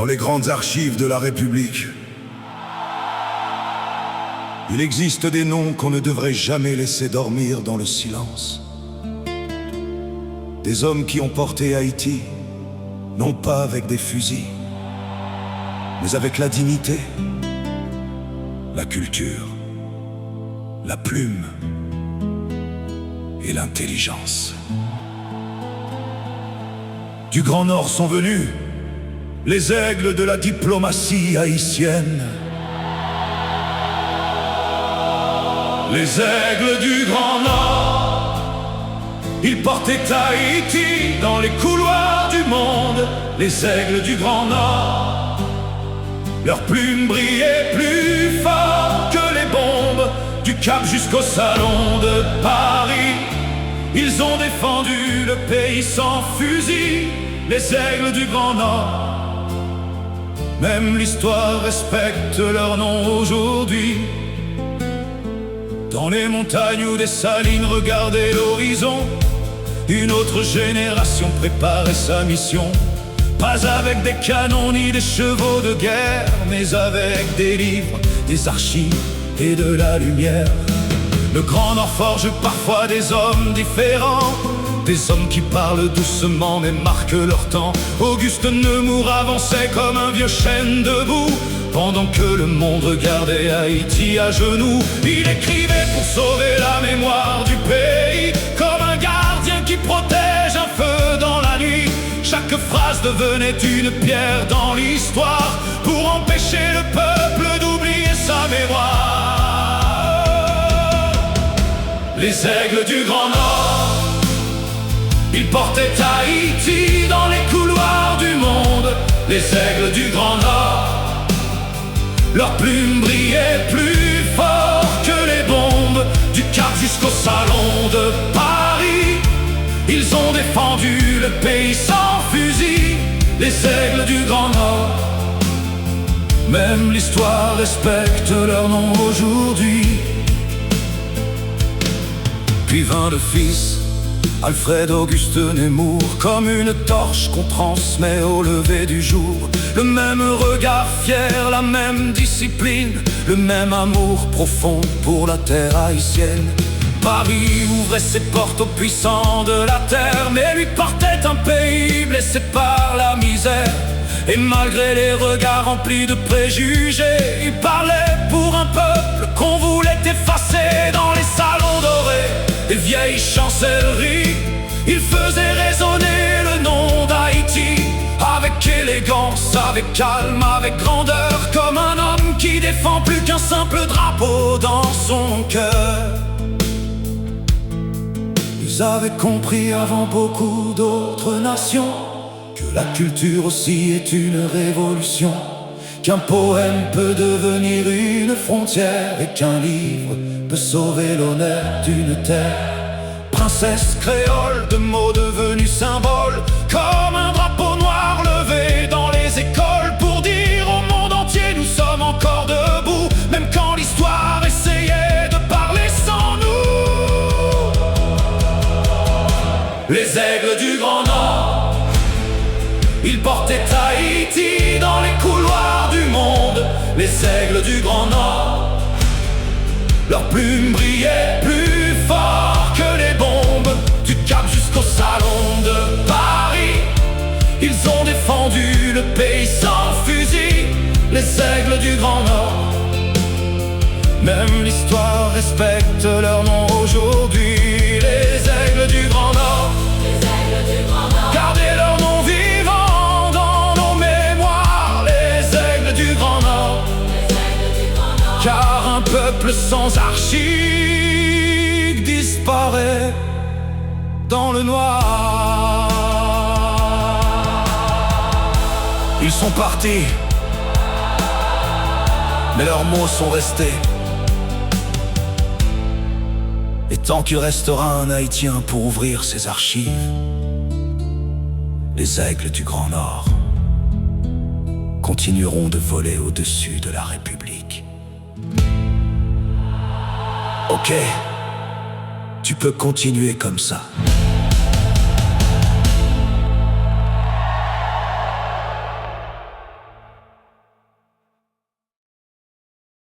Dans les grandes archives de la République, il existe des noms qu'on ne devrait jamais laisser dormir dans le silence. Des hommes qui ont porté Haïti, non pas avec des fusils, mais avec la dignité, la culture, la plume et l'intelligence. Du Grand Nord sont venus les aigles de la diplomatie haïtienne. Les aigles du Grand Nord, ils portaient Haïti dans les couloirs du monde. Les aigles du Grand Nord, leurs plumes brillaient plus fort que les bombes. Du Cap jusqu'au salon de Paris, ils ont défendu le pays sans fusil. Les aigles du Grand Nord, même l'histoire respecte leur nom aujourd'hui. Dans les montagnes ou des salines, regardez l'horizon. Une autre génération préparait sa mission. Pas avec des canons ni des chevaux de guerre, mais avec des livres, des archives et de la lumière. Le Grand Nord forge parfois des hommes différents, des hommes qui parlent doucement mais marquent leur temps. Auguste Nemours avançait comme un vieux chêne debout, pendant que le monde regardait Haïti à genoux. Il écrivait pour sauver la mémoire du pays, comme un gardien qui protège un feu dans la nuit. Chaque phrase devenait une pierre dans l'histoire, pour empêcher le peuple d'oublier sa mémoire. Les aigles du Grand Nord, ils portaient Haïti dans les couloirs du monde. Les aigles du Grand Nord, leurs plumes brillaient plus fort que les bombes. Du Cap jusqu'au salon de Paris, ils ont défendu le pays sans fusil. Les aigles du Grand Nord, même l'histoire respecte leur nom aujourd'hui. Puis vint le fils, Alfred Auguste Nemours, comme une torche qu'on transmet au lever du jour. Le même regard fier, la même discipline, le même amour profond pour la terre haïtienne. Paris ouvrait ses portes aux puissants de la terre, mais lui partait un pays blessé par la misère. Et malgré les regards remplis de préjugés, il parlait pour un peuple qu'on voulait effacer. Dans les salons dorés des vieilles chancelleries, il faisait résonner le nom d'Haïti, avec élégance, avec calme, avec grandeur, comme un homme qui défend plus qu'un simple drapeau dans son cœur. Ils avaient compris avant beaucoup d'autres nations que la culture aussi est une révolution, qu'un poème peut devenir une frontière et qu'un livre peut sauver l'honneur d'une terre. Princesse créole, de mots devenus symboles, comme un drapeau noir levé dans les écoles, pour dire au monde entier nous sommes encore debout, même quand l'histoire essayait de parler sans nous. Les aigles du Grand Nord, ils portaient Haïti dans les couloirs du monde. Les aigles du Grand Nord, leurs plumes brillaient plus fort que les bombes. Du Cap jusqu'au salon de Paris, ils ont défendu le pays sans fusil. Les aigles du Grand Nord, même l'histoire respecte leur nom aujourd'hui. Les aigles du Grand Nord, gardez leur nom vivant dans nos mémoires. Les aigles du Grand Nord, car un peuple sans archives disparaît dans le noir. Ils sont partis, mais leurs mots sont restés. Et tant qu'il restera un Haïtien pour ouvrir ses archives, les aigles du Grand Nord continueront de voler au-dessus de la République. Ok, tu peux continuer comme ça.